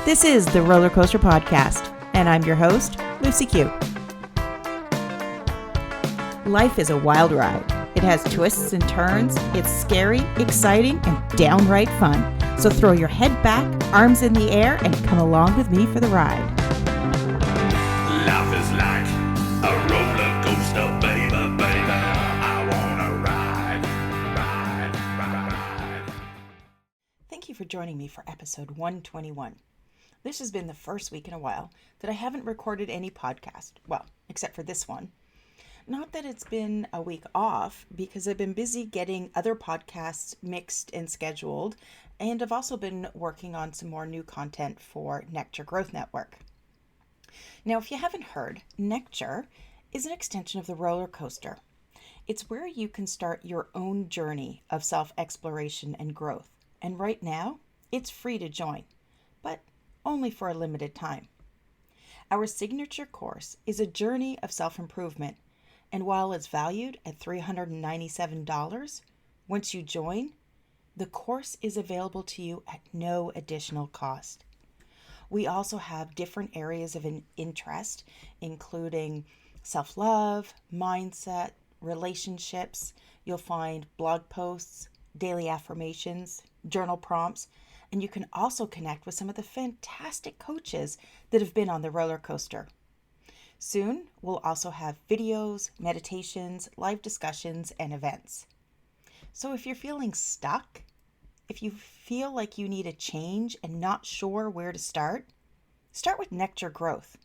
This is the Roller Coaster Podcast, and I'm your host, Lucy Q. Life is a wild ride. It has twists and turns. It's scary, exciting, and downright fun. So throw your head back, arms in the air, and come along with me for the ride. Life is like a roller coaster, baby, baby. I wanna ride. Thank you for joining me for episode 121. This has been the first week in a while that I haven't recorded any podcast. Well, except for this one. Not that it's been a week off, because I've been busy getting other podcasts mixed and scheduled, and I've also been working on some more new content for Nectar Growth Network. Now, if you haven't heard, Nectar is an extension of the roller coaster. It's where you can start your own journey of self-exploration and growth. And right now, it's free to join, but only for a limited time. Our signature course is a journey of self-improvement, and while it's valued at $397, once you join, the course is available to you at no additional cost. We also have different areas of interest, including self-love, mindset, relationships. You'll find blog posts, daily affirmations, journal prompts, and you can also connect with some of the fantastic coaches that have been on the roller coaster. Soon, we'll also have videos, meditations, live discussions, and events. So if you're feeling stuck, if you feel like you need a change and not sure where to start with Nectar Growth.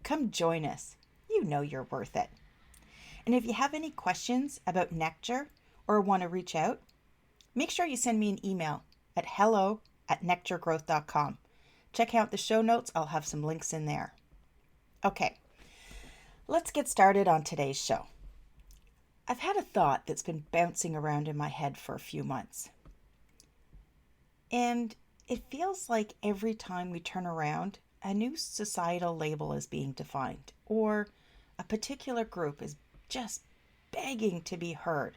Come join us. You know you're worth it. And if you have any questions about Nectar or want to reach out, make sure you send me an email at hello@nectargrowth.com. Check out the show notes. I'll have some links in there. Okay, let's get started on today's show. I've had a thought that's been bouncing around in my head for a few months. And it feels like every time we turn around, a new societal label is being defined, or a particular group is just begging to be heard.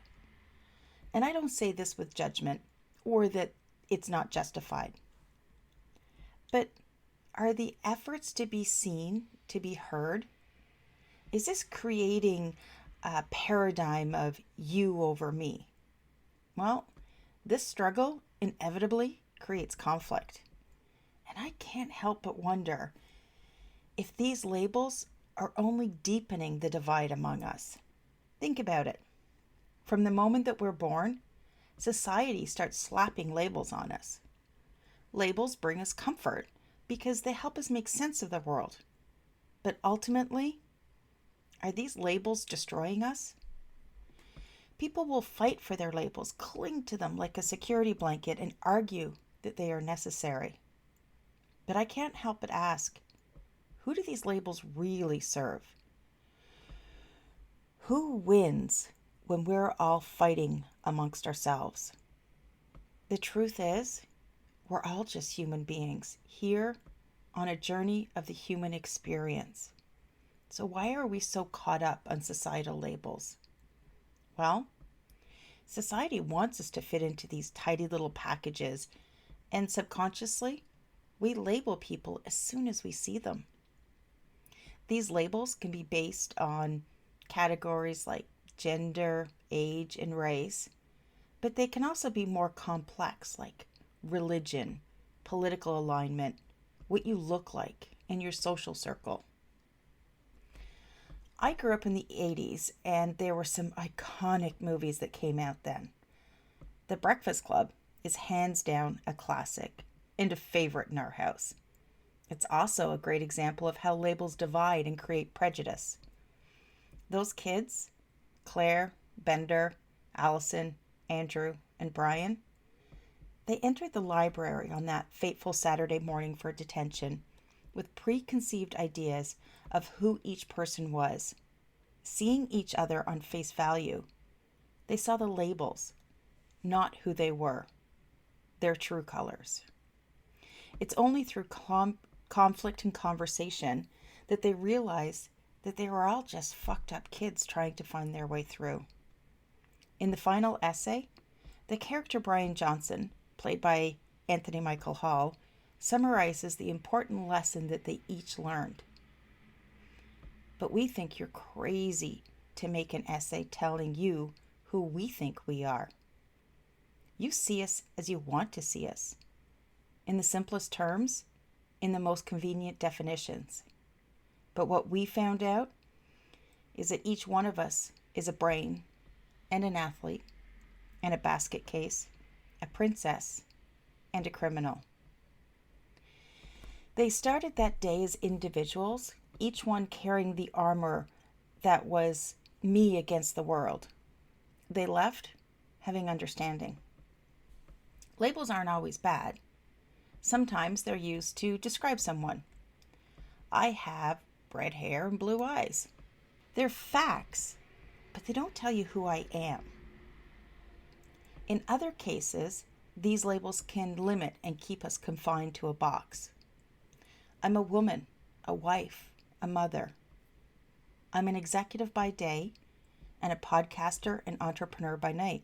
And I don't say this with judgment, or that it's not justified. But are the efforts to be seen, to be heard? Is this creating a paradigm of you over me? Well, this struggle inevitably creates conflict. And I can't help but wonder if these labels are only deepening the divide among us. Think about it. From the moment that we're born, society starts slapping labels on us. Labels bring us comfort because they help us make sense of the world. But ultimately, are these labels destroying us? People will fight for their labels, cling to them like a security blanket, and argue that they are necessary. But I can't help but ask, who do these labels really serve? Who wins when we're all fighting amongst ourselves? The truth is, we're all just human beings here on a journey of the human experience. So why are we so caught up on societal labels? Well, society wants us to fit into these tidy little packages, and subconsciously, we label people as soon as we see them. These labels can be based on categories like gender, age, and race, but they can also be more complex, like religion, political alignment, what you look like, and your social circle. I grew up in the 80s, and there were some iconic movies that came out then. The Breakfast Club is hands down a classic and a favorite in our house. It's also a great example of how labels divide and create prejudice. Those kids, Claire, Bender, Allison, Andrew, and Brian, they entered the library on that fateful Saturday morning for detention with preconceived ideas of who each person was. Seeing each other on face value, they saw the labels, not who they were, their true colors. It's only through conflict and conversation that they realized that they were all just fucked up kids trying to find their way through. In the final essay, the character Brian Johnson, played by Anthony Michael Hall, summarizes the important lesson that they each learned. But we think you're crazy to make an essay telling you who we think we are. You see us as you want to see us, in the simplest terms, in the most convenient definitions. But what we found out is that each one of us is a brain and an athlete and a basket case, a princess and a criminal. They started that day as individuals, each one carrying the armor that was me against the world. They left having understanding. Labels aren't always bad. Sometimes they're used to describe someone. I have red hair and blue eyes. They're facts, but they don't tell you who I am. In other cases, these labels can limit and keep us confined to a box. I'm a woman, a wife, a mother. I'm an executive by day and a podcaster and entrepreneur by night.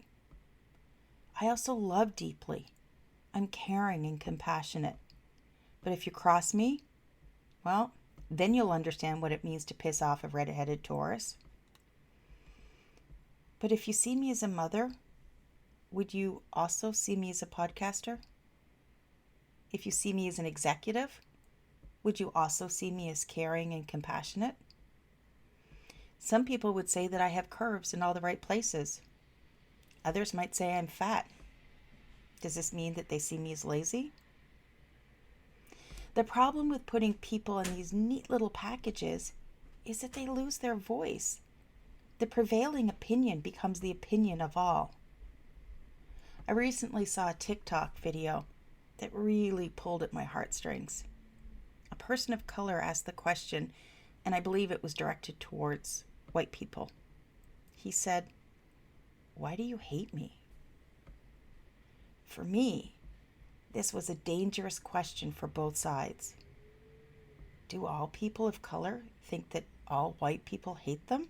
I also love deeply. I'm caring and compassionate. But if you cross me, well, then you'll understand what it means to piss off a red-headed Taurus. But if you see me as a mother, would you also see me as a podcaster? If you see me as an executive, would you also see me as caring and compassionate? Some people would say that I have curves in all the right places. Others might say I'm fat. Does this mean that they see me as lazy? The problem with putting people in these neat little packages is that they lose their voice. The prevailing opinion becomes the opinion of all. I recently saw a TikTok video that really pulled at my heartstrings. A person of color asked the question, and I believe it was directed towards white people. He said, "Why do you hate me?" For me, this was a dangerous question for both sides. Do all people of color think that all white people hate them?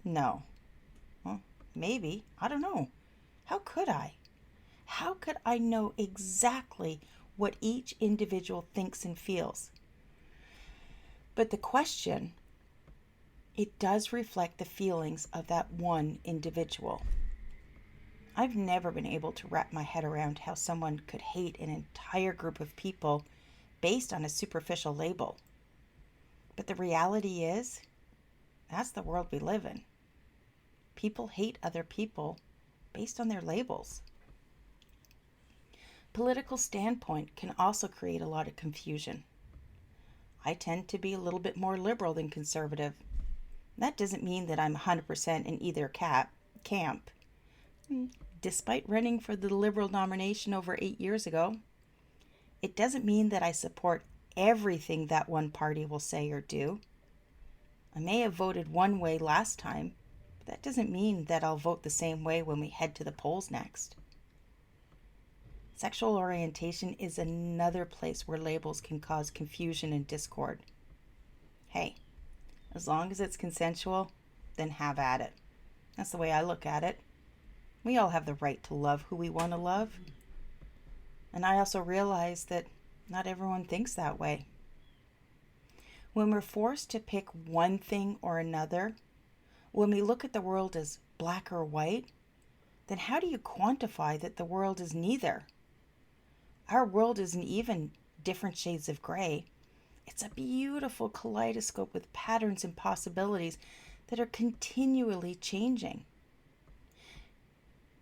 No. Well, maybe. I don't know. How could I? How could I know exactly what each individual thinks and feels? But the question, it does reflect the feelings of that one individual. I've never been able to wrap my head around how someone could hate an entire group of people based on a superficial label. But the reality is, that's the world we live in. People hate other people based on their labels. Political standpoint can also create a lot of confusion. I tend to be a little bit more liberal than conservative. That doesn't mean that I'm 100% in either camp. Despite running for the Liberal nomination over 8 years ago, it doesn't mean that I support everything that one party will say or do. I may have voted one way last time, but that doesn't mean that I'll vote the same way when we head to the polls next. Sexual orientation is another place where labels can cause confusion and discord. Hey, as long as it's consensual, then have at it. That's the way I look at it. We all have the right to love who we want to love. And I also realize that not everyone thinks that way. When we're forced to pick one thing or another, when we look at the world as black or white, then how do you quantify that the world is neither? Our world isn't even different shades of gray. It's a beautiful kaleidoscope with patterns and possibilities that are continually changing.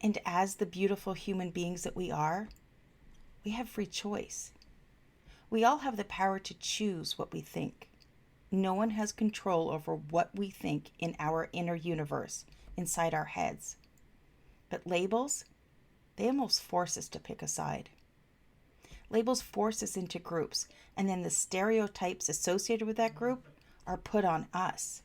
And as the beautiful human beings that we are, we have free choice. We all have the power to choose what we think. No one has control over what we think in our inner universe, inside our heads. But labels, they almost force us to pick a side. Labels force us into groups, and then the stereotypes associated with that group are put on us.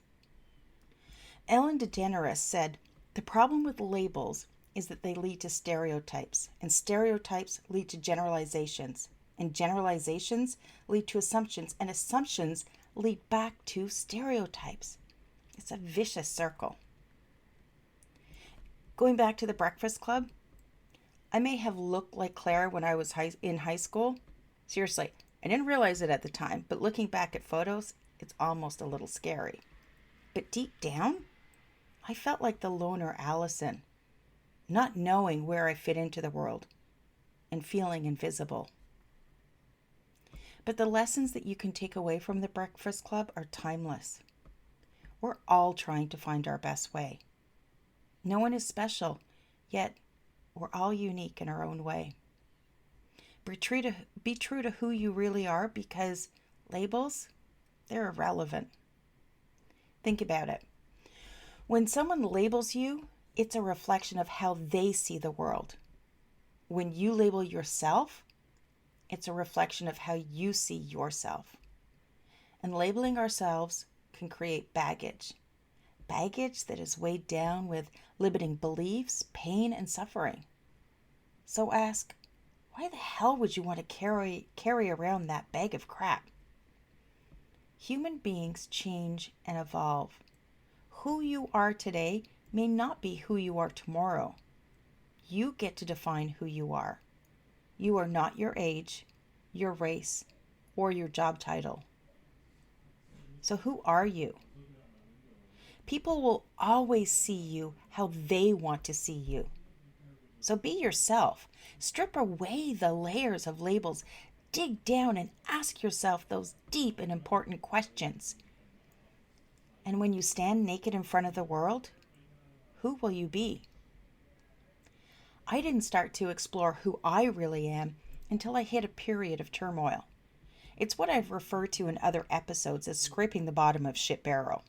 Ellen DeGeneres said, "The problem with labels is that they lead to stereotypes, and stereotypes lead to generalizations, and generalizations lead to assumptions, and assumptions lead back to stereotypes." It's a vicious circle. Going back to the Breakfast Club, I may have looked like Claire when I was in high school, Seriously, I didn't realize it at the time, but looking back at photos, it's almost a little scary. But deep down, I felt like the loner Allison, not knowing where I fit into the world and feeling invisible. But the lessons that you can take away from the Breakfast Club are timeless. We're all trying to find our best way. No one is special, yet we're all unique in our own way. Be true to who you really are, because labels, they're irrelevant. Think about it. When someone labels you, it's a reflection of how they see the world. When you label yourself, it's a reflection of how you see yourself. And labeling ourselves can create baggage. Baggage that is weighed down with limiting beliefs, pain, and suffering. So ask, why the hell would you want to carry around that bag of crap? Human beings change and evolve. Who you are today may not be who you are tomorrow. You get to define who you are. You are not your age, your race, or your job title. So who are you? People will always see you how they want to see you. So be yourself. Strip away the layers of labels. Dig down and ask yourself those deep and important questions. And when you stand naked in front of the world, who will you be? I didn't start to explore who I really am until I hit a period of turmoil. It's what I've referred to in other episodes as scraping the bottom of shit barrel.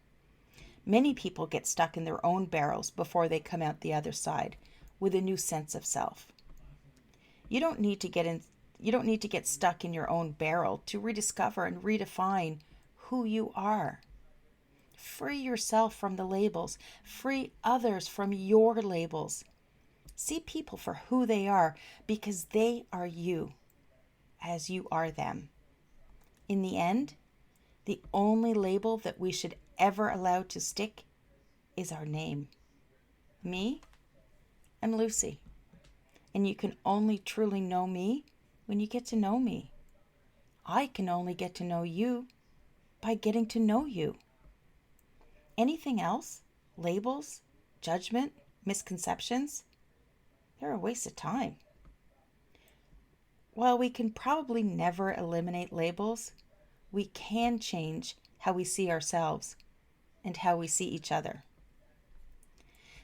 Many people get stuck in their own barrels before they come out the other side with a new sense of self. You don't need to get stuck in your own barrel to rediscover and redefine who you are. Free yourself from the labels. Free others from your labels. See people for who they are, because they are you, as you are them. In the end, the only label that we should ever allow to stick is our name. Me, I'm Lucy, and you can only truly know me when you get to know me. I can only get to know you by getting to know you. Anything else, labels, judgment, misconceptions, they're a waste of time. While we can probably never eliminate labels, we can change how we see ourselves and how we see each other.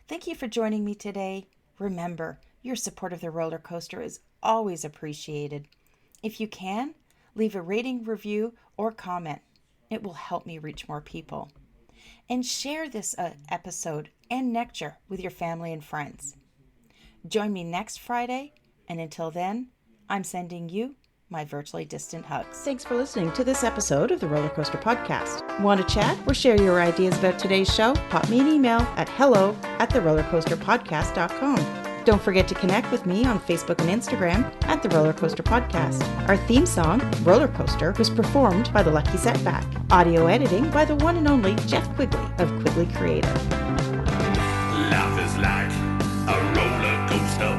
Thank you for joining me today. Remember, your support of the roller coaster is always appreciated. If you can, leave a rating, review, or comment. It will help me reach more people. And share this episode and lecture with your family and friends. Join me next Friday, and until then, I'm sending you my virtually distant hugs. Thanks for listening to this episode of the Roller Coaster Podcast. Want to chat or share your ideas about today's show? Pop me an email at hello@therollercoasterpodcast.com. Don't forget to connect with me on Facebook and Instagram at The Roller Coaster Podcast. Our theme song, Roller Coaster, was performed by The Lucky Setback. Audio editing by the one and only Jeff Quigley of Quigley Creative. Life is like a roller coaster,